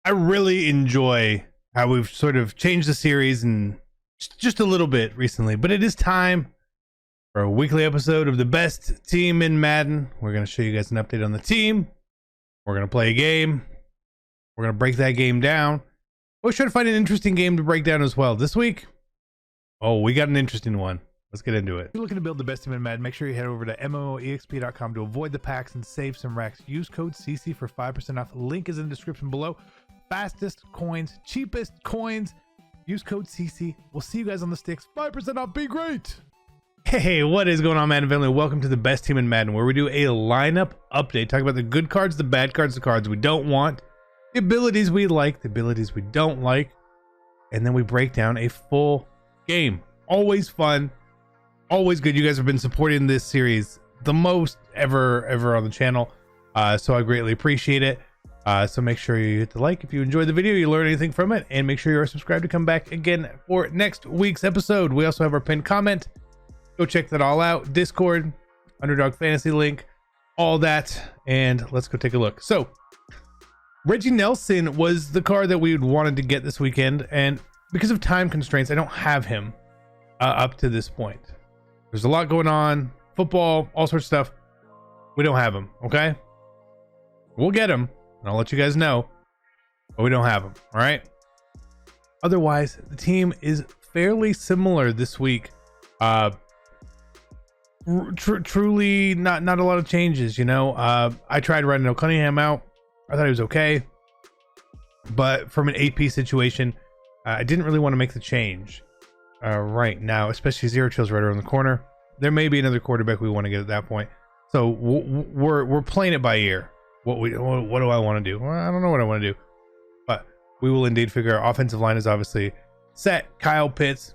I really enjoy how we've sort of changed the series and just a little bit recently, but it is time for a weekly episode of the best team in Madden. We're going to show you guys an update on the team. We're going to play a game. We're going to break that game down. We'll try to find an interesting game to break down as well. This week, we got an interesting one. Let's get into it. If you're looking to build the best team in Madden, make sure you head over to MMOEXP.com to avoid the packs and save some racks. Use code CC for 5% off. The link is in the description below. Fastest coins, cheapest coins. Use code CC. We'll see you guys on the sticks. 5% off. Be great. Hey, what is going on, Madden family? Welcome to the best team in Madden, where we do a lineup update. Talk about the good cards, the bad cards, the cards we don't want, the abilities we like, the abilities we don't like, and then we break down a full game. Always fun, always good. You guys have been supporting this series the most ever on the channel, so I greatly appreciate it. So make sure you hit the like if you enjoyed the video, you learn anything from it, and make sure you are subscribed to come back again for next week's episode. We also have our pinned comment. Go check that all out. Discord, Underdog Fantasy link, all that, and let's go take a look. So Reggie Nelson was the card that we wanted to get this weekend, and because of time constraints, I don't have him up to this point. There's a lot going on, football, all sorts of stuff. We don't have him, okay? We'll get him, and I'll let you guys know, but we don't have him, all right? Otherwise, the team is fairly similar this week. Truly not a lot of changes, you know. I tried Randall Cunningham out. I thought he was okay, but from an AP situation, I didn't really want to make the change right now, especially Zero Chill's right around the corner. There may be another quarterback we want to get at that point, so we're playing it by ear. What do I want to do? Well, I don't know what I want to do, but we will indeed figure out. Offensive line is obviously set. Kyle Pitts.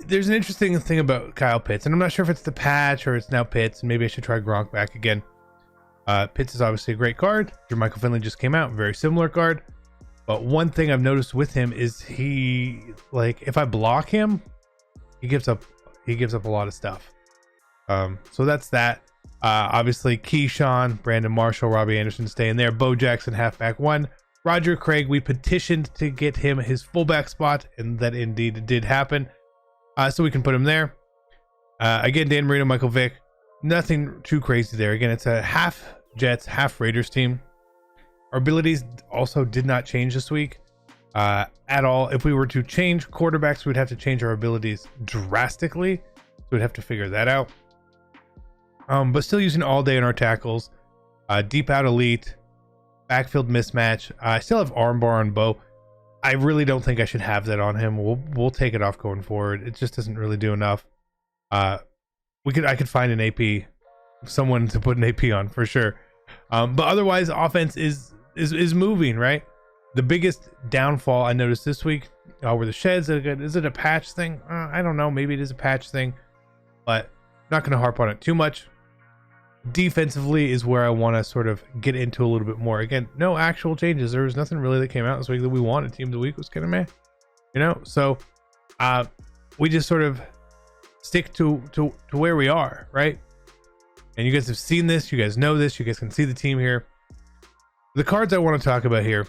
There's an interesting thing about Kyle Pitts, and I'm not sure if it's the patch or it's now Pitts, and maybe I should try Gronk back again. Pitts is obviously a great card. Jermichael Finley just came out, very similar card. But one thing I've noticed with him is he, like, if I block him, he gives up a lot of stuff. So that's that. Obviously Keyshawn, Brandon Marshall, Robbie Anderson staying there. Bo Jackson, halfback one. Roger Craig, we petitioned to get him his fullback spot, and that indeed did happen. So we can put him there. Again, Dan Marino, Michael Vick. Nothing too crazy there. Again, it's a half Jets, half Raiders team. Our abilities also did not change this week at all. If we were to change quarterbacks, we'd have to change our abilities drastically. So we'd have to figure that out. But still using all day in our tackles. Deep out elite. Backfield mismatch. I still have armbar on Bo. I really don't think I should have that on him. We'll take it off going forward. It just doesn't really do enough. I could find an AP, someone to put an AP on for sure. But otherwise, offense is moving, right? The biggest downfall I noticed this week were the sheds. Is it a patch thing? I don't know. Maybe it is a patch thing, but I'm not going to harp on it too much. Defensively is where I want to sort of get into a little bit more. Again, no actual changes. There was nothing really that came out this week that we wanted. Team of the week was kind of meh, you know. So we just sort of stick to where we are, right? And you guys have seen this. You guys know this. You guys can see the team here. The cards I want to talk about here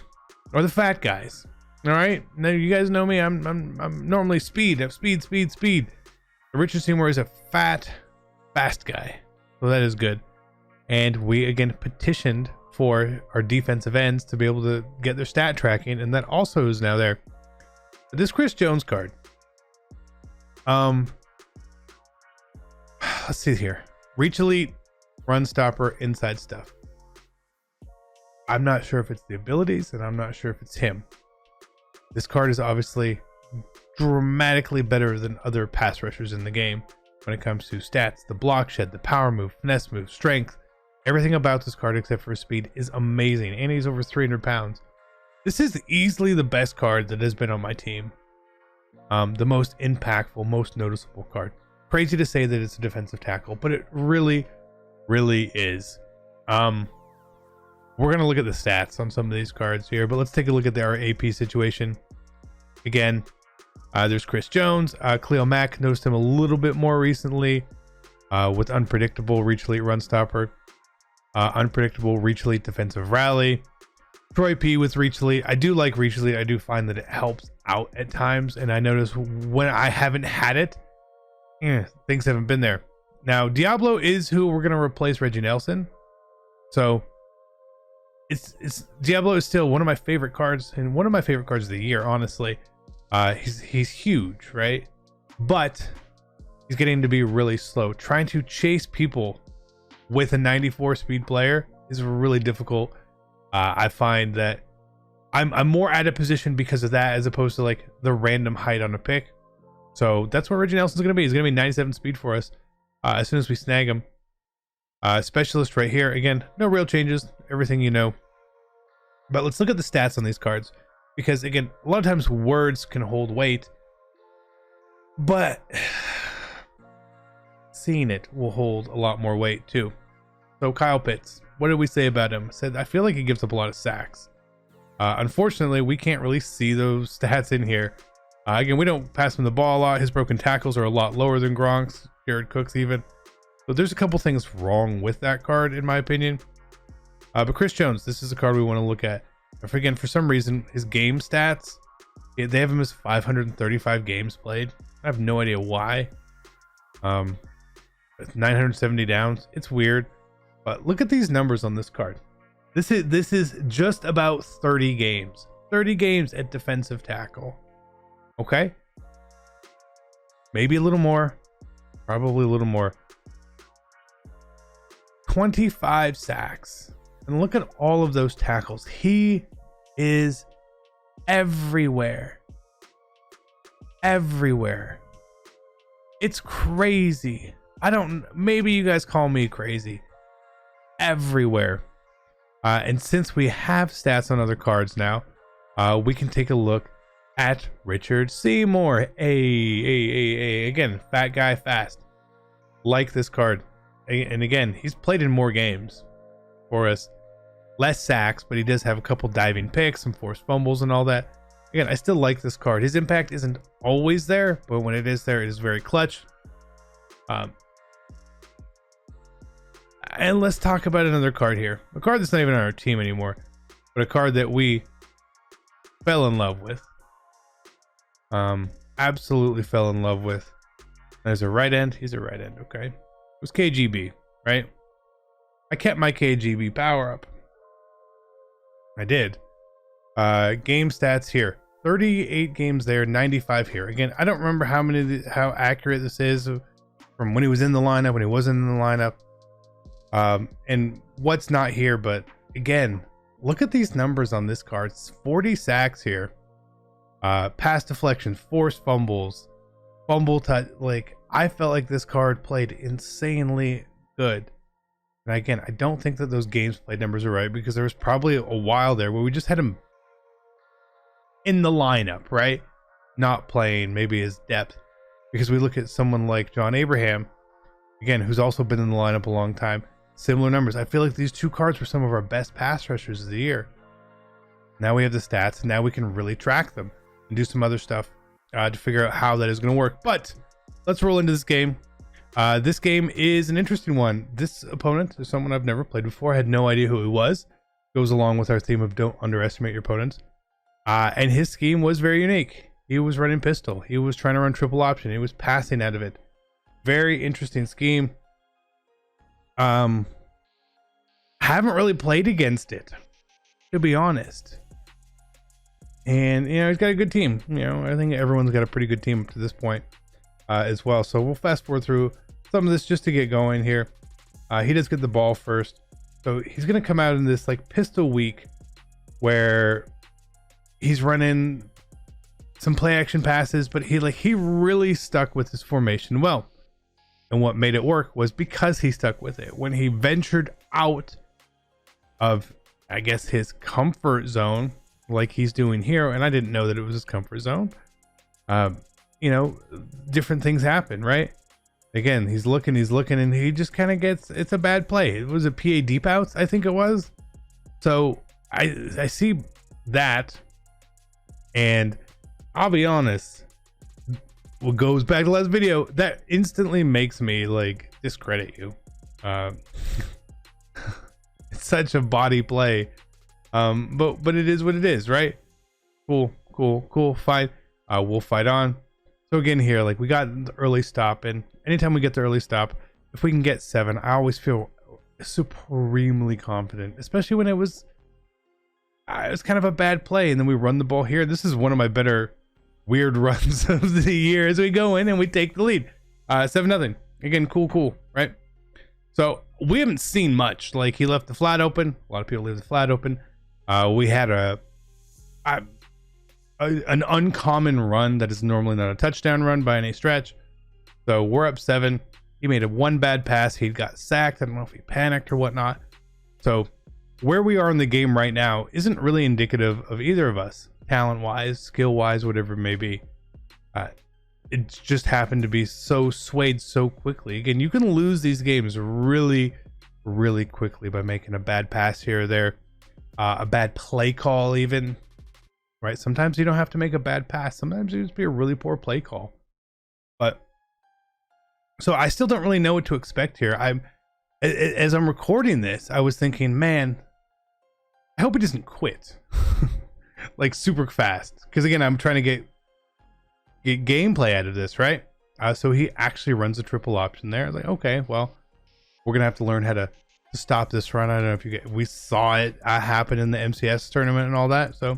are the fat guys. All right. Now you guys know me. I'm normally speed. I have speed. The Richard Seymour is a fast guy, so that is good. And we again petitioned for our defensive ends to be able to get their stat tracking, and that also is now there. But this Chris Jones card, let's see here. Reach elite, run stopper, inside stuff. I'm not sure if it's the abilities, and I'm not sure if it's him. This card is obviously dramatically better than other pass rushers in the game when it comes to stats. The block shed, the power move, finesse move, strength. Everything about this card except for his speed is amazing, and he's over 300 pounds. This is easily the best card that has been on my team. The most impactful, most noticeable card. Crazy to say that it's a defensive tackle, but it really is. We're gonna look at the stats on some of these cards here, but let's take a look at our AP situation. Again, there's Chris Jones. Khalil Mack, noticed him a little bit more recently with unpredictable reach elite run stopper, unpredictable reach elite defensive rally. Troy P with Reach Elite. I do like Reach Elite. I do find that it helps out at times, and I notice when I haven't had it, things haven't been there. Now Diablo is who we're gonna replace Reggie Nelson, so it's Diablo is still one of my favorite cards and one of my favorite cards of the year, honestly. He's huge, right? But he's getting to be really slow. Trying to chase people with a 94 speed player is really difficult. I find that I'm more out of position because of that, as opposed to like the random height on a pick. So that's what Reggie Nelson's going to be. He's going to be 97 speed for us as soon as we snag him. Specialist right here. Again, no real changes. Everything you know. But let's look at the stats on these cards. Because again, a lot of times words can hold weight. But seeing it will hold a lot more weight too. So Kyle Pitts. What did we say about him? Said, I feel like he gives up a lot of sacks. Unfortunately, we can't really see those stats in here. Again, we don't pass him the ball a lot. His broken tackles are a lot lower than Gronk's, Jared Cook's even. So there's a couple things wrong with that card, in my opinion. But Chris Jones, this is a card we want to look at. Again, for some reason, his game stats, they have him as 535 games played. I have no idea why. 970 downs. It's weird. But look at these numbers on this card. This is just about 30 games. 30 games at defensive tackle. Okay? Maybe a little more. Probably a little more. 25 sacks. And look at all of those tackles. He is everywhere. Everywhere. It's crazy. Maybe you guys call me crazy. Everywhere. And since we have stats on other cards now, we can take a look at Richard Seymour. Again, fat guy fast. Like this card. And again, he's played in more games for us. Less sacks, but he does have a couple diving picks, some forced fumbles and all that. Again, I still like this card. His impact isn't always there, but when it is there, it is very clutch. And let's talk about another card here. A card that's not even on our team anymore, but a card that we fell in love with. Absolutely fell in love with. There's a right end. He's a right end. Okay. It was KGB, right? I kept my KGB power up. I did. Game stats here. 38 games there, 95 here. Again, I don't remember how accurate this is from when he was in the lineup, when he wasn't in the lineup. And what's not here, but again, look at these numbers on this card. It's 40 sacks here. Pass deflection, forced fumbles, fumble touch. Like, I felt like this card played insanely good. And again, I don't think that those games played numbers are right, because there was probably a while there where we just had him in the lineup, right? Not playing maybe his depth, because we look at someone like John Abraham, again, who's also been in the lineup a long time. Similar numbers. I feel like these two cards were some of our best pass rushers of the year. Now we have the stats, and now we can really track them and do some other stuff to figure out how that is going to work. But let's roll into this game. This game is an interesting one. This opponent is someone I've never played before. I had no idea who he was. Goes along with our theme of don't underestimate your opponents. And his scheme was very unique. He was running pistol. He was trying to run triple option. He was passing out of it. Very interesting scheme. Haven't really played against it, to be honest. And he's got a good team. I think everyone's got a pretty good team up to this point as well. So we'll fast forward through some of this just to get going here. He does get the ball first, so he's gonna come out in this like pistol week where he's running some play action passes, but he really stuck with his formation well. And what made it work was because he stuck with it. When he ventured out of, I guess, his comfort zone, like he's doing here, and I didn't know that it was his comfort zone. Different things happen, right? Again, he's looking, and he just kind of gets, it's a bad play. It was a PA deep outs, I think it was. So I see that, and I'll be honest, what goes back to the last video, that instantly makes me like discredit you. It's such a body play But it is what it is, right? Cool. Fight. We'll fight on. So again here, like we got the early stop, and anytime we get the early stop, if we can get 7, I always feel supremely confident, especially when it was kind of a bad play, and then we run the ball here. This is one of my better weird runs of the year as we go in and we take the lead. 7-0. Again, cool, right? So we haven't seen much. Like, he left the flat open. A lot of people leave the flat open. We had an uncommon run that is normally not a touchdown run by any stretch. So we're up 7. He made one bad pass. He got sacked. I don't know if he panicked or whatnot. So where we are in the game right now isn't really indicative of either of us, talent-wise, skill-wise, whatever it may be. It just happened to be so swayed so quickly. Again, you can lose these games really, really quickly by making a bad pass here or there, a bad play call even, right? Sometimes you don't have to make a bad pass. Sometimes it just be a really poor play call. But so I still don't really know what to expect here. As I'm recording this, I was thinking, man, I hope he doesn't quit like super fast. Because again, I'm trying to get gameplay out of this, right? So he actually runs a triple option there. Like, okay, well, we're gonna have to learn how to stop this run. I don't know if we saw it happen in the MCS tournament and all that. So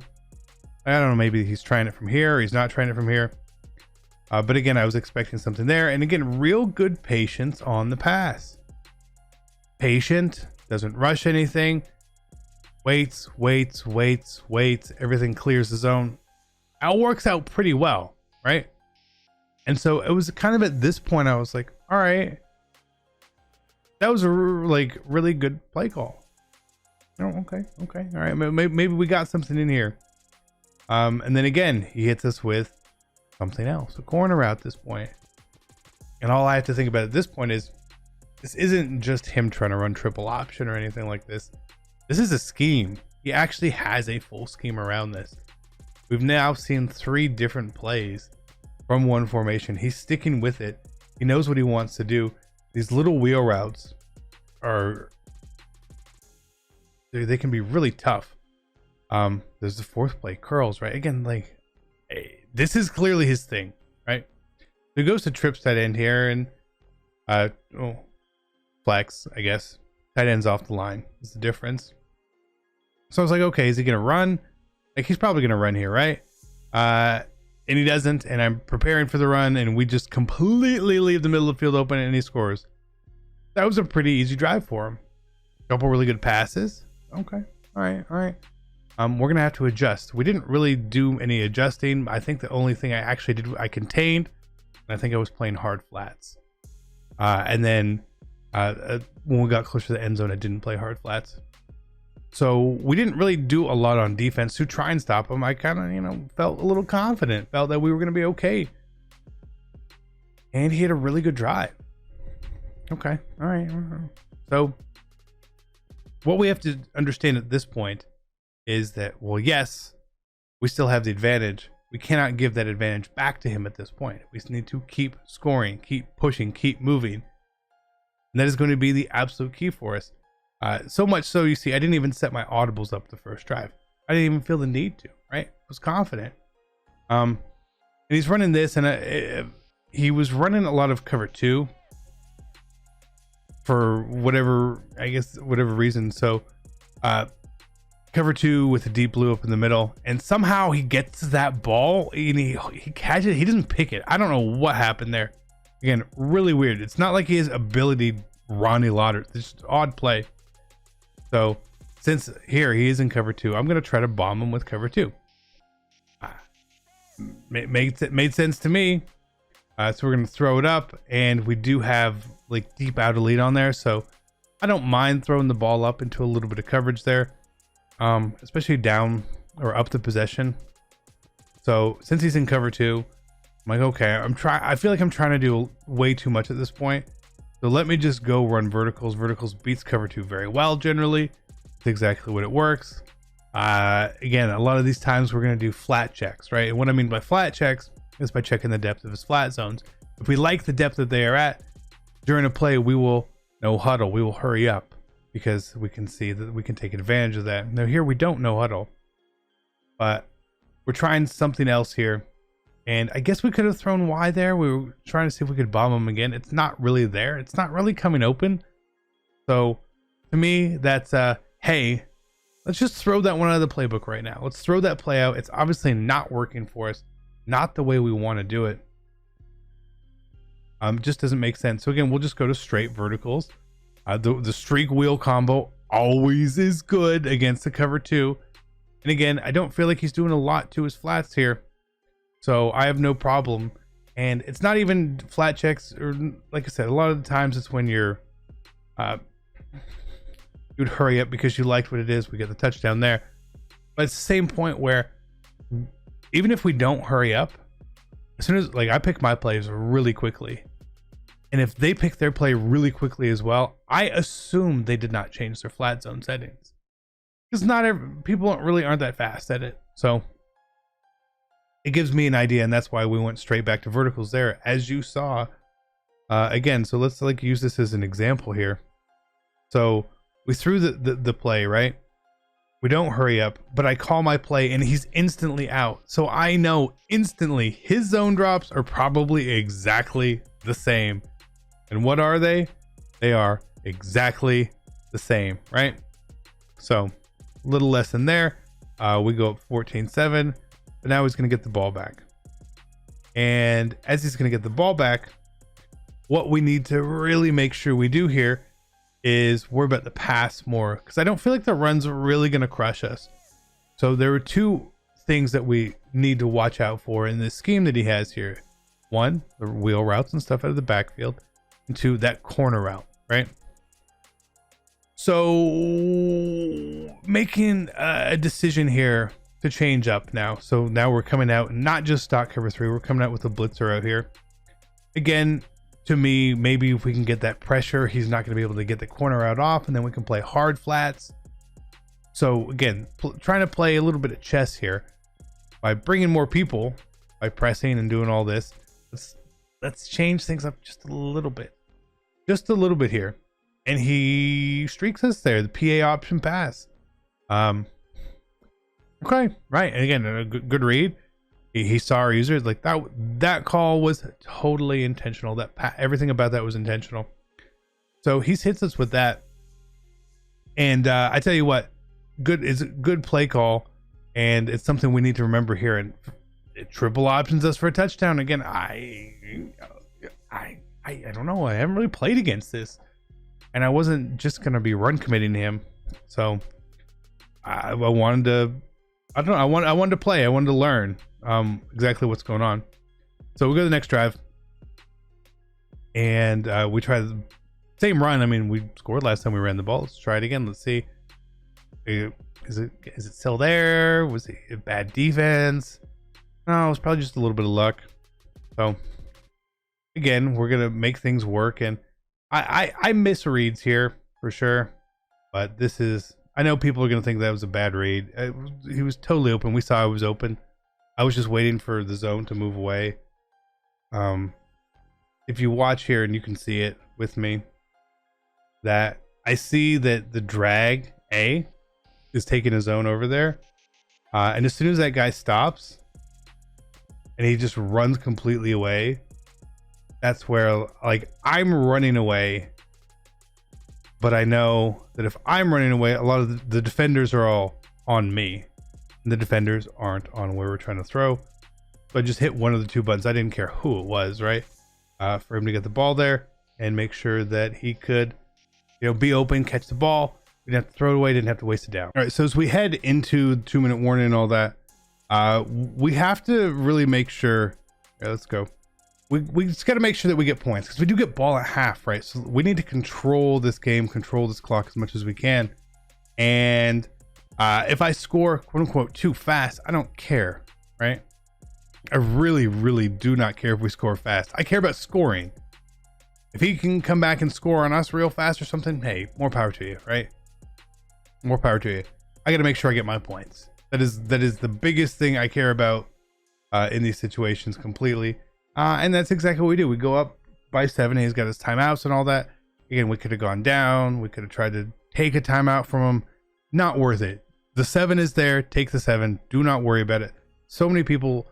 I don't know, maybe he's trying it from here or he's not trying it from here. But again, I was expecting something there. And again, real good patience on the pass. Patient, doesn't rush anything. Waits. Everything clears the zone. It works out pretty well, right? And so it was kind of at this point I was like, all right, that was a really good play call. Oh, okay, all right, maybe we got something in here. And then again, he hits us with something else, a corner route at this point. And all I have to think about at this point is, this isn't just him trying to run triple option or anything like this. This is a scheme. He actually has a full scheme around this. We've now seen 3 different plays from one formation. He's sticking with it. He knows what he wants to do. These little wheel routes they can be really tough. There's the 4th play, curls, right? Again, like, this is clearly his thing, right? So he goes to trips tight end here and flex, I guess. Tight end's off the line is the difference. So I was like, okay, is he gonna run? Like, he's probably gonna run here, right? And he doesn't, and I'm preparing for the run, and we just completely leave the middle of the field open, and he scores. That was a pretty easy drive for him. Couple really good passes. Okay, all right. We're gonna have to adjust. We didn't really do any adjusting. I think the only thing I actually did, I contained, and I think I was playing hard flats. And then when we got closer to the end zone, I didn't play hard flats. So we didn't really do a lot on defense to try and stop him. I kind of, felt a little confident, felt that we were going to be okay. And he had a really good drive. Okay. All right. So what we have to understand at this point is that, well, yes, we still have the advantage. We cannot give that advantage back to him at this point. We need to keep scoring, keep pushing, keep moving. And that is going to be the absolute key for us. So much so, you see, I didn't even set my audibles up the first drive. I didn't even feel the need to, right? I was confident. And he's running this, and he was running a lot of cover 2 for whatever reason. So cover 2 with a deep blue up in the middle, and somehow he gets that ball and he catches it. He doesn't pick it. I don't know what happened there. Again, really weird. It's not like he has ability Ronnie Lauder. It's just odd play. So since here he is in cover 2, I'm going to try to bomb him with cover 2. Made sense to me. So we're going to throw it up, and we do have like deep out elite on there. So I don't mind throwing the ball up into a little bit of coverage there, especially down or up the possession. So since he's in cover 2, I'm like, okay, I feel like I'm trying to do way too much at this point. So let me just go run verticals. Verticals beats cover 2 very well generally. It's exactly what it works. Again, a lot of these times we're going to do flat checks, right? And what I mean by flat checks is by checking the depth of his flat zones. If we like the depth that they are at during a play, we will no huddle. We will hurry up. because we can see that we can take advantage of that. Now here we don't no huddle, but we're trying something else here. And I guess we could have thrown Y there. We were trying to see if we could bomb him again. It's not really there. It's not really coming open. So to me, that's hey, let's just throw that one out of the playbook right now. Let's throw that play out. It's obviously not working for us. Not the way we want to do it. Just doesn't make sense. So again, we'll just go to straight verticals. The streak wheel combo always is good against the cover 2. And again, I don't feel like he's doing a lot to his flats here. So I have no problem. And it's not even flat checks, or like I said, a lot of the times it's when you'd hurry up because you liked what it is. We get the touchdown there. But it's the same point where even if we don't hurry up, as soon as, like, I pick my plays really quickly, and if they pick their play really quickly as well, I assume they did not change their flat zone settings, because people aren't that fast at it. So it gives me an idea, and that's why we went straight back to verticals there, as you saw. Again, so let's like use this as an example here. So we threw the play, right? We don't hurry up, but I call my play and he's instantly out. So I know instantly his zone drops are probably exactly the same. And what are they? They are exactly the same, right? So a little lesson there. We go up 14-7, but now he's going to get the ball back. And as he's going to get the ball back, what we need to really make sure we do here is worry about the pass more, because I don't feel like the run's really going to crush us. So there are two things that we need to watch out for in this scheme that he has here. One, the wheel routes and stuff out of the backfield, and two, that corner route, right? So making a decision here to change up now. So now we're coming out not just stock cover 3, we're coming out with a blitzer out here. Again, to me, maybe if we can get that pressure, he's not going to be able to get the corner out off, and then we can play hard flats. So again, trying to play a little bit of chess here by bringing more people, by pressing and doing all this. Let's change things up just a little bit here. And he streaks us there, the PA option pass. Okay, right. And again, a good read. He saw our users, like that call was totally intentional. Everything about that was intentional. So he hits us with that. And I tell you what, it's a good play call, and it's something we need to remember here. And it triple options us for a touchdown. Again, I don't know. I haven't really played against this, and I wasn't just gonna be run committing him. So I wanted to. I don't know. I wanted to play. I wanted to learn exactly what's going on. So we go to the next drive, and we try the same run. I mean, we scored last time we ran the ball. Let's try it again. Let's see. Is it still there? Was it a bad defense? No, it was probably just a little bit of luck. So again, we're gonna make things work, and I miss reads here for sure, but this is. I know people are going to think that was a bad read. He was totally open. We saw he was open. I was just waiting for the zone to move away. If you watch here, and you can see it with me, that I see that the drag A is taking a zone over there. And as soon as that guy stops and he just runs completely away, that's where, like, I'm running away. But I know that if I'm running away, a lot of the defenders are all on me, and the defenders aren't on where we're trying to throw. So I just hit one of the two buttons. I didn't care who it was, right? For him to get the ball there and make sure that he could, be open, catch the ball. We didn't have to throw it away. Didn't have to waste it down. All right. So as we head into 2-minute warning and all that, we have to really make sure. Yeah, let's go. We just got to make sure that we get points, because we do get ball at half, right? So we need to control this game, control this clock as much as we can. And if I score, quote unquote, too fast, I don't care, right? I really, really do not care if we score fast. I care about scoring. If he can come back and score on us real fast or something, hey, more power to you, right? More power to you. I got to make sure I get my points. That is the biggest thing I care about in these situations completely. And that's exactly what we do. We go up by 7. He's got his timeouts and all that. Again, we could have gone down. We could have tried to take a timeout from him. Not worth it. The 7 is there. Take the 7. Do not worry about it. So many people,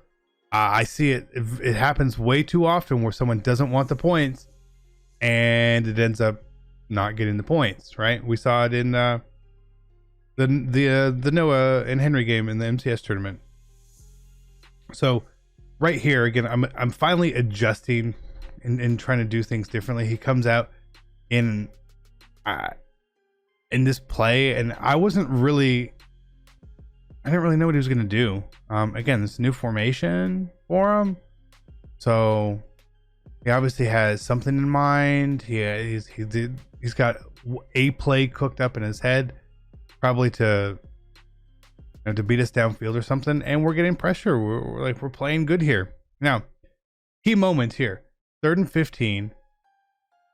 I see it. It happens way too often where someone doesn't want the points, and it ends up not getting the points. Right? We saw it in the Noah and Henry game in the MCS tournament. So right here again, I'm finally adjusting and trying to do things differently. He comes out in this play, and I didn't really know what he was going to do. Again, this new formation for him, so he obviously has something in mind. He's got a play cooked up in his head, probably to beat us downfield or something, and we're getting pressure. We're playing good here. Now, key moment here, 3rd and 15.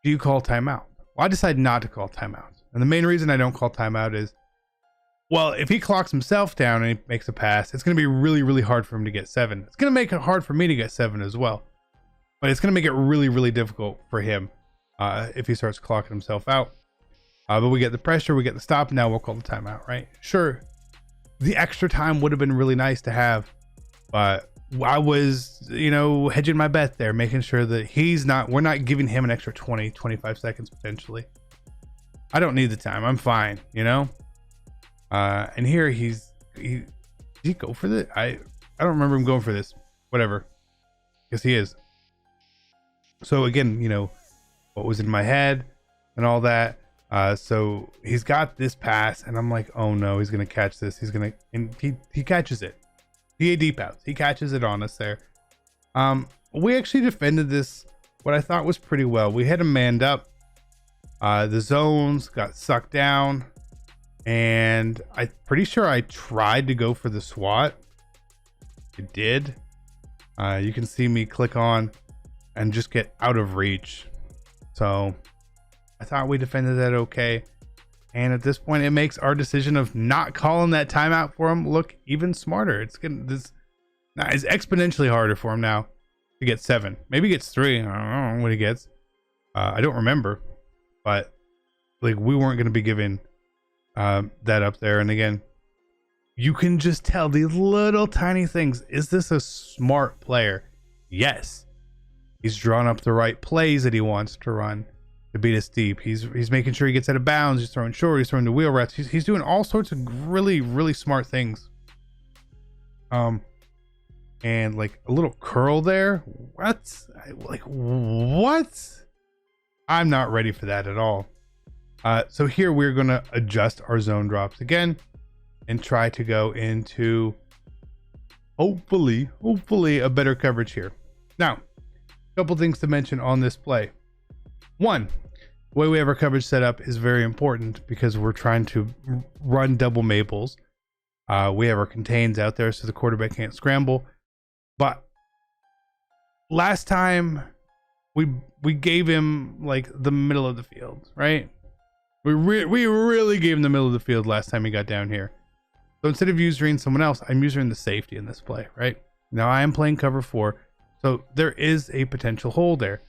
Do you call timeout? Well, I decided not to call timeout. And the main reason I don't call timeout is, well, if he clocks himself down and he makes a pass, it's going to be really, really hard for him to get 7. It's going to make it hard for me to get 7 as well. But it's going to make it really, really difficult for him if he starts clocking himself out. But we get the pressure, we get the stop, now we'll call the timeout, right? Sure, the extra time would have been really nice to have, but I was, hedging my bet there, making sure that we're not giving him an extra 20, 25 seconds potentially. I don't need the time. I'm fine, and here did he go for this? I don't remember him going for this. Whatever. Guess he is. So again, what was in my head and all that. So he's got this pass, and I'm like, oh no, he's gonna catch this. And he catches it. PAD pouts. He catches it on us there. We actually defended this what I thought was pretty well. We had him manned up. The zones got sucked down, and I'm pretty sure I tried to go for the SWAT. It did. You can see me click on and just get out of reach. So I thought we defended that okay. And at this point, it makes our decision of not calling that timeout for him look even smarter. It's exponentially harder for him now to get 7. Maybe he gets 3. I don't know what he gets. I don't remember. But we weren't going to be giving that up there. And again, you can just tell these little tiny things. Is this a smart player? Yes. He's drawn up the right plays that he wants to run to beat us deep. He's making sure he gets out of bounds. He's throwing short. He's throwing the wheel routes. He's doing all sorts of really, really smart things. And a little curl there. What? What? I'm not ready for that at all. So here we're going to adjust our zone drops again and try to go into hopefully a better coverage here. Now, a couple things to mention on this play. One, the way we have our coverage set up is very important because we're trying to run double maples. We have our contains out there so the quarterback can't scramble. But last time we gave him the middle of the field, right? We really gave him the middle of the field last time he got down here. So instead of using someone else, I'm using the safety in this play, right? Now I am playing cover 4, so there is a potential hole there.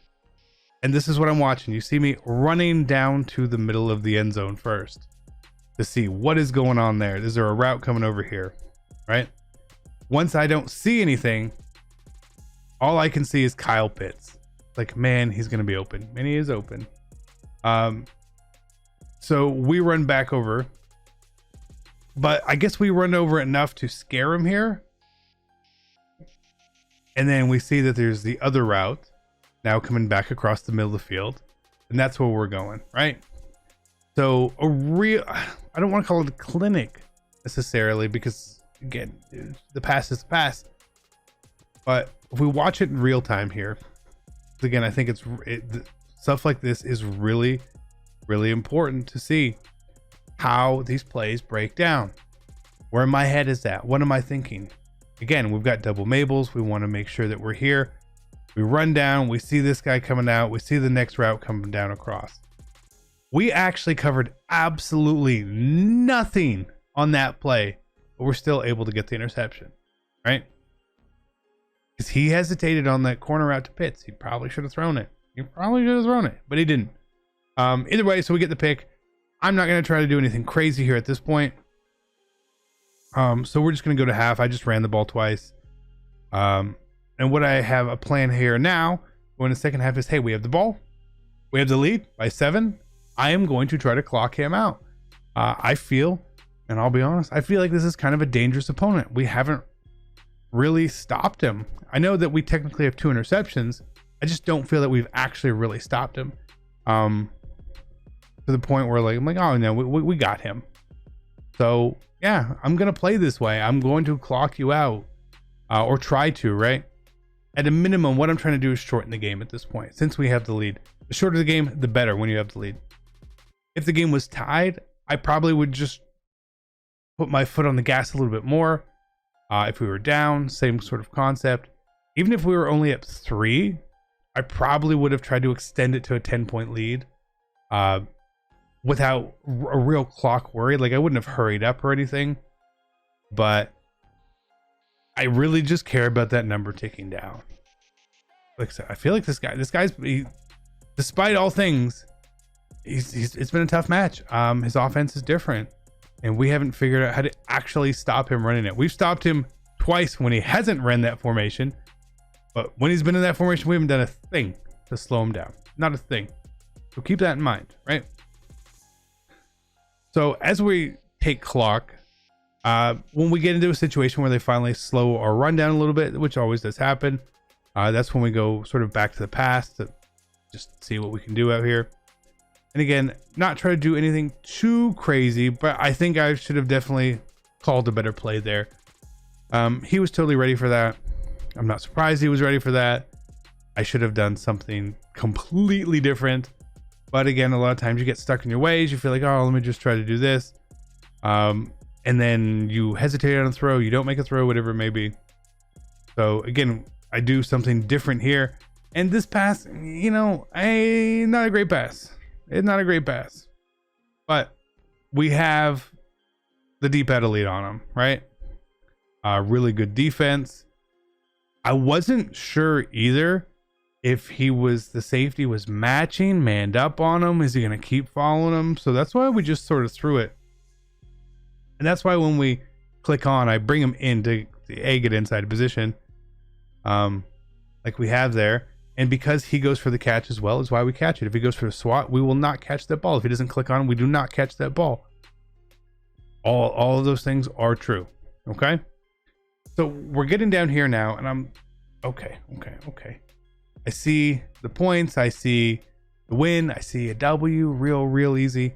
And this is what I'm watching. You see me running down to the middle of the end zone first to see what is going on there. Is there a route coming over here, right? Once I don't see anything, all I can see is Kyle Pitts. Man, he's going to be open. And he is open. So we run back over. But I guess we run over enough to scare him here. And then we see that there's the other route now coming back across the middle of the field. And that's where we're going, right? So I don't want to call it a clinic necessarily because, again, the pass is the pass. But if we watch it in real time here, again, I think stuff like this is really, really important to see how these plays break down. Where my head is at. What am I thinking? Again, we've got double Mabels. We want to make sure that we're here. We run down. We see this guy coming out. We see the next route coming down across. We actually covered absolutely nothing on that play, but we're still able to get the interception, right? Because he hesitated on that corner route to Pitts. He probably should have thrown it. But he didn't. Either way, so we get the pick. I'm not going to try to do anything crazy here at this point. So we're just going to go to half. I just ran the ball twice. And what I have a plan here now, going to second half is, hey, we have the ball. We have the lead by 7. I am going to try to clock him out. I feel, and I'll be honest, I feel like this is kind of a dangerous opponent. We haven't really stopped him. I know that we technically have 2 interceptions. I just don't feel that we've actually really stopped him. To the point where I'm like, oh no, we got him. So yeah, I'm going to play this way. I'm going to clock you out, or try to, right? At a minimum, what I'm trying to do is shorten the game at this point, since we have the lead. The shorter the game, the better when you have the lead. If the game was tied, I probably would just put my foot on the gas a little bit more. If we were down, same sort of concept. Even if we were only at 3, I probably would have tried to extend it to a 10-point lead, without a real clock worry. Like, I wouldn't have hurried up or anything, but I really just care about that number ticking down. Like I said, I feel like this guy's despite all things, it's been a tough match. His offense is different, and we haven't figured out how to actually stop him running it. We've stopped him twice when he hasn't ran that formation, but when he's been in that formation, we haven't done a thing to slow him down. Not a thing. So keep that in mind, right? So as we take clock, when we get into a situation where they finally slow our run down a little bit, which always does happen, that's when we go sort of back to the past to just see what we can do out here. And again, not try to do anything too crazy, but I think I should have definitely called a better play there. He was totally ready for that. I'm not surprised he was ready for that. I should have done something completely different. But again, a lot of times you get stuck in your ways. You feel like, oh, let me just try to do this. And then you hesitate on a throw. You don't make a throw, whatever it may be. So again, I do something different here. And this pass, not a great pass. It's not a great pass. But we have the D-pad elite on him, right? Really good defense. I wasn't sure either if the safety was matching, manned up on him. Is he going to keep following him? So that's why we just sort of threw it. And that's why when we click on, I bring him in to get inside position, like we have there. And because he goes for the catch as well, is why we catch it. If he goes for the swat, we will not catch that ball. If he doesn't click on, we do not catch that ball. All of those things are true. Okay. So we're getting down here now, and I'm okay. I see the points. I see the win. I see a W. Real easy.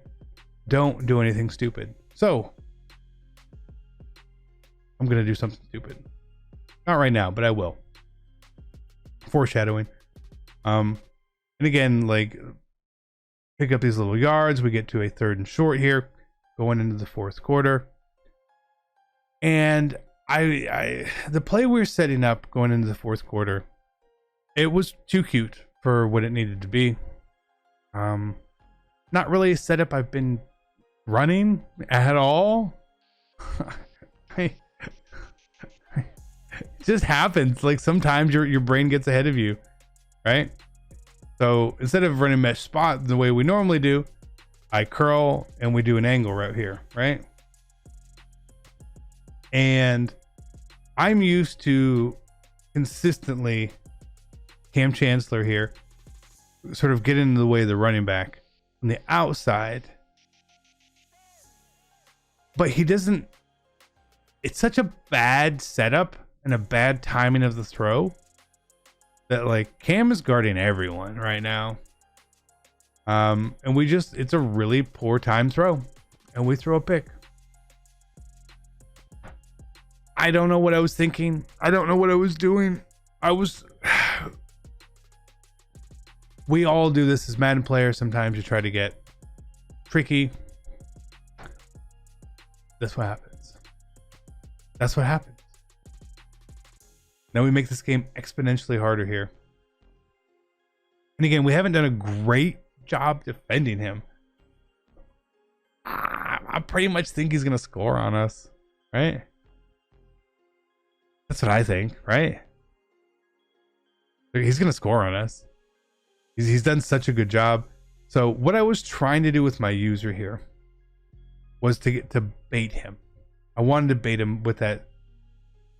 Don't do anything stupid. So I'm going to do something stupid. Not right now, but I will. Foreshadowing. And again, pick up these little yards. We get to a 3rd and short here, going into the 4th quarter. And the play we're setting up going into the 4th quarter, it was too cute for what it needed to be. Not really a setup I've been running at all. It just happens. Like, sometimes your brain gets ahead of you, right? So instead of running mesh spot the way we normally do, I curl and we do an angle right here, right? And I'm used to consistently Cam Chancellor here sort of get into the way of the running back on the outside, but he doesn't. It's such a bad setup and a bad timing of the throw that Cam is guarding everyone right now. And it's a really poor time throw, and we throw a pick. I don't know what I was thinking. I don't know what I was doing. We all do this as Madden players. Sometimes you try to get tricky. That's what happens. That's what happens. Now we make this game exponentially harder here. And again, we haven't done a great job defending him. I pretty much think he's going to score on us, right? That's what I think, right? He's going to score on us. He's done such a good job. So what I was trying to do with my user here was to bait him. I wanted to bait him with that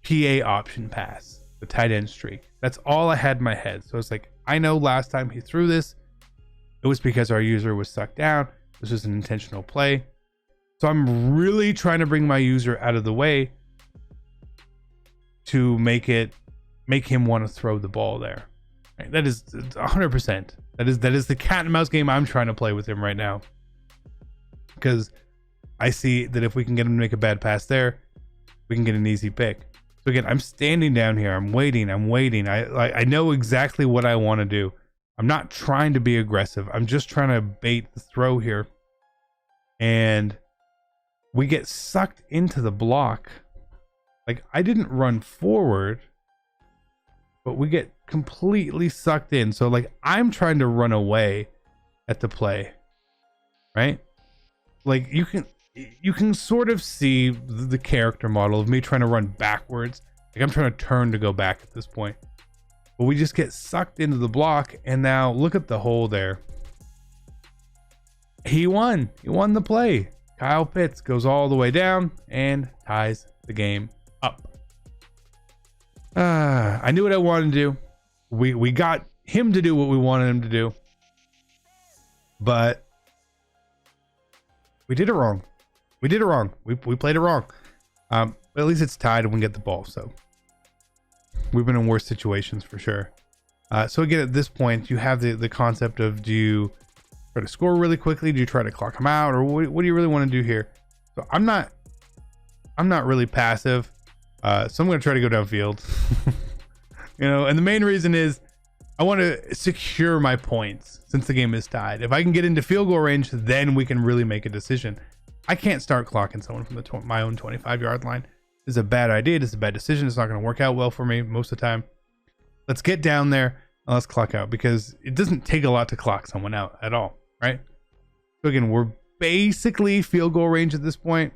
PA option pass, the tight end streak. That's all I had in my head. So it's like, I know last time he threw this, it was because our user was sucked down. This was an intentional play. So I'm really trying to bring my user out of the way to make him want to throw the ball there. Right? That is 100%. That is the cat and mouse game I'm trying to play with him right now. Because I see that if we can get him to make a bad pass there, we can get an easy pick. So again, I'm standing down here. I'm waiting. I know exactly what I want to do. I'm not trying to be aggressive. I'm just trying to bait the throw here. And we get sucked into the block. Like, I didn't run forward, but we get completely sucked in. So like, I'm trying to run away at the play, right? Like, you can sort of see the character model of me trying to run backwards. Like, I'm trying to turn to go back at this point. But we just get sucked into the block, and now look at the hole there. He won the play. Kyle Pitts goes all the way down and ties the game up. I knew what I wanted to do. We got him to do what we wanted him to do, but we did it wrong. We played it wrong. But at least it's tied and we get the ball. So we've been in worse situations for sure. So again, at this point, you have the concept of, do you try to score really quickly? Do you try to clock him out? Or what do you really want to do here? So I'm not really passive. So I'm going to try to go downfield. And the main reason is I want to secure my points since the game is tied. If I can get into field goal range, then we can really make a decision. I can't start clocking someone from my own 25-yard line. This is a bad idea. This is a bad decision. It's not going to work out well for me most of the time. Let's get down there and let's clock out, because it doesn't take a lot to clock someone out at all, right? So again, we're basically field goal range at this point.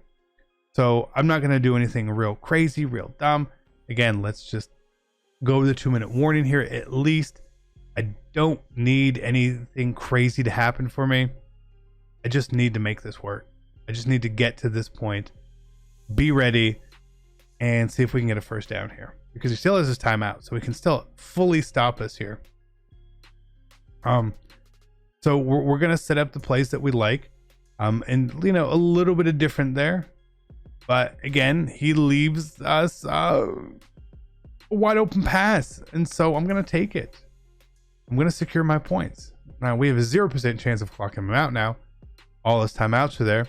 So I'm not going to do anything real crazy, real dumb. Again, let's just go to the 2-minute warning here at least. I don't need anything crazy to happen for me. I just need to make this work. I just need to get to this point, be ready, and see if we can get a first down here, because he still has his timeout, so he can still fully stop us here. So we're gonna set up the plays that we like, and a little bit of different there, but again, he leaves us a wide open pass, and so I'm gonna take it. I'm gonna secure my points. Now we have a 0% chance of clocking him out now. All his timeouts are there.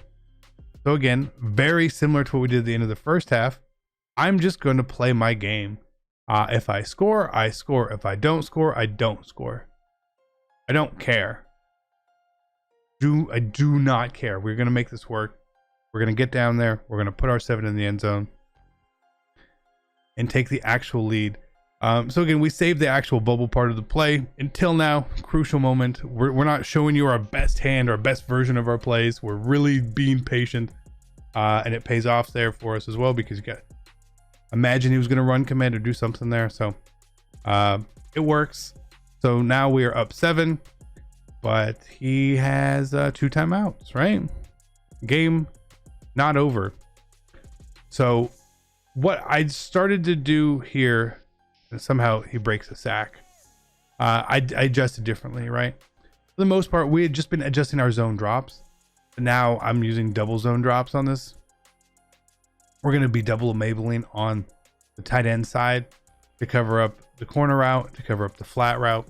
So again, very similar to what we did at the end of the first half. I'm just going to play my game. If I score, I score. If I don't score, I don't score. I don't care. I do not care. We're going to make this work. We're going to get down there. We're going to put our 7 in the end zone and take the actual lead. So again, we saved the actual bubble part of the play. Until now, crucial moment. We're not showing you our best hand, our best version of our plays. We're really being patient, and it pays off there for us as well, because you got, imagine he was going to run command or do something there. So it works. So now we are up 7, but he has 2 timeouts, right? Game not over. So what I started to do here, and somehow he breaks a sack. I adjusted differently, right? For the most part, we had just been adjusting our zone drops. And now I'm using double zone drops on this. We're going to be double enabling on the tight end side to cover up the corner route, to cover up the flat route.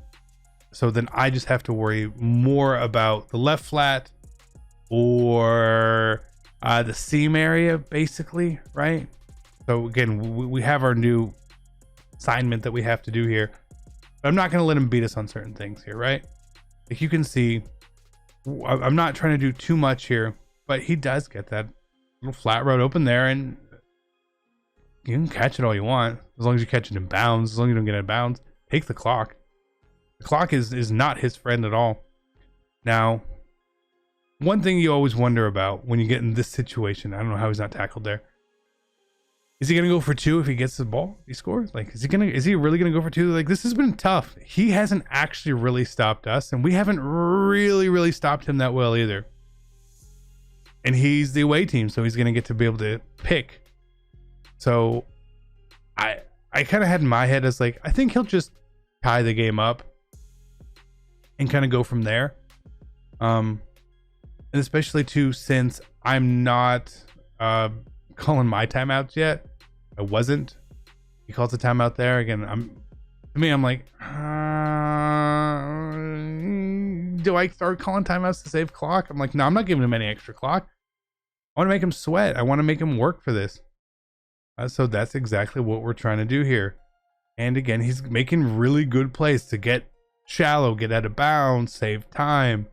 So then I just have to worry more about the left flat or the seam area, basically, right? So again, we have our new assignment that we have to do here, but I'm not going to let him beat us on certain things here, right? Like you can see, I'm not trying to do too much here, but he does get that little flat road open there, and you can catch it all you want, as long as you catch it in bounds. As long as you don't get out of bounds, take the clock. The clock is not his friend at all. Now, one thing you always wonder about when you get in this situation, I don't know how he's not tackled there. Is he gonna go for 2 if he gets the ball? He scores? Like, is he really gonna go for 2? Like, this has been tough. He hasn't actually really stopped us, and we haven't really stopped him that well either. and he's the away team, so he's going to get to be able to pick. So I kind of had in my head as like, I think he'll just tie the game up and kind of go from there. And especially too, since I'm not calling my timeouts yet. I wasn't. He calls a timeout there again. I'm like, do I start calling timeouts to save clock? I'm like, no, I'm not giving him any extra clock. I want to make him sweat. I want to make him work for this. So that's exactly what we're trying to do here. And again, he's making really good plays to get shallow, get out of bounds, save time.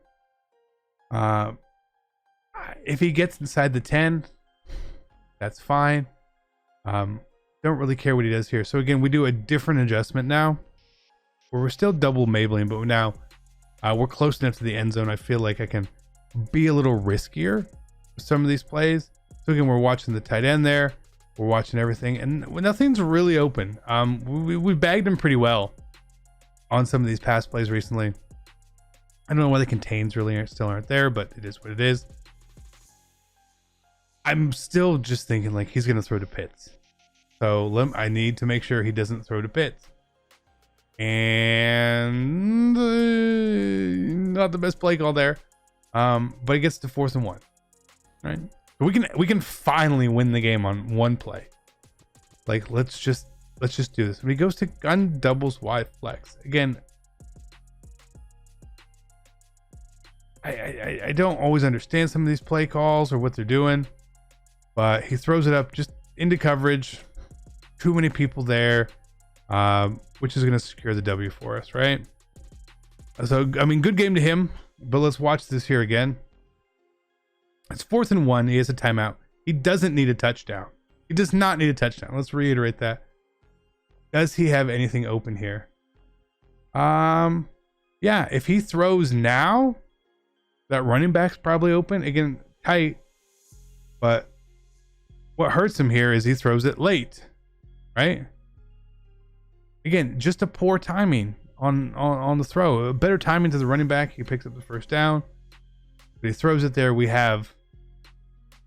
If he gets inside the 10, that's fine. Don't really care what he does here. So again, we do a different adjustment now, where we're still double Maybelline, but now we're close enough to the end zone. I feel like I can be a little riskier with some of these plays. So again, we're watching the tight end there. We're watching everything, and nothing's really open. We bagged him pretty well on some of these pass plays recently. I don't know why the contains really still aren't there, but it is what it is. I'm still just thinking like he's gonna throw to Pitts, so I need to make sure he doesn't throw to Pitts. And not the best play call there, but it gets to 4th and 1, right? We can finally win the game on one play. Like let's just do this. When he goes to gun doubles Y flex again, I don't always understand some of these play calls or what they're doing, but he throws it up just into coverage. Too many people there, which is going to secure the W for us, right? So I mean, good game to him. But let's watch this here again. It's 4th and 1. He has a timeout. He doesn't need a touchdown. He does not need a touchdown. Let's reiterate that. Does he have anything open here? Yeah, if he throws now, that running back's probably open. Again, tight. But what hurts him here is he throws it late, right? Again, just a poor timing on the throw. A better timing to the running back. He picks up the first down. But he throws it there. We have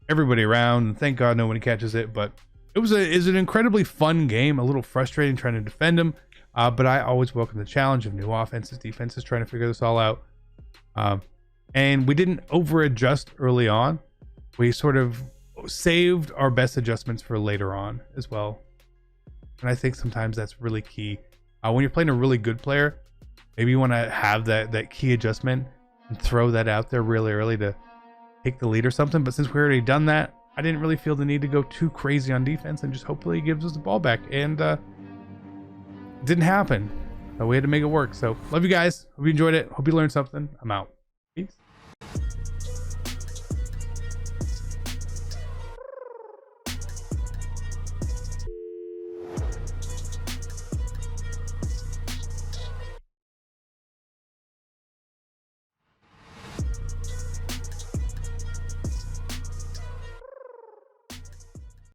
everybody around, and thank God nobody catches it. But it was an incredibly fun game. A little frustrating trying to defend him, but I always welcome the challenge of new offenses, defenses trying to figure this all out. And we didn't over adjust early on. We sort of saved our best adjustments for later on as well. And I think sometimes that's really key. When you're playing a really good player, maybe you want to have that key adjustment and throw that out there really early to take the lead or something. But since we already done that, I didn't really feel the need to go too crazy on defense and just hopefully he gives us the ball back. And it didn't happen. So we had to make it work. So love you guys. Hope you enjoyed it. Hope you learned something. I'm out. Peace.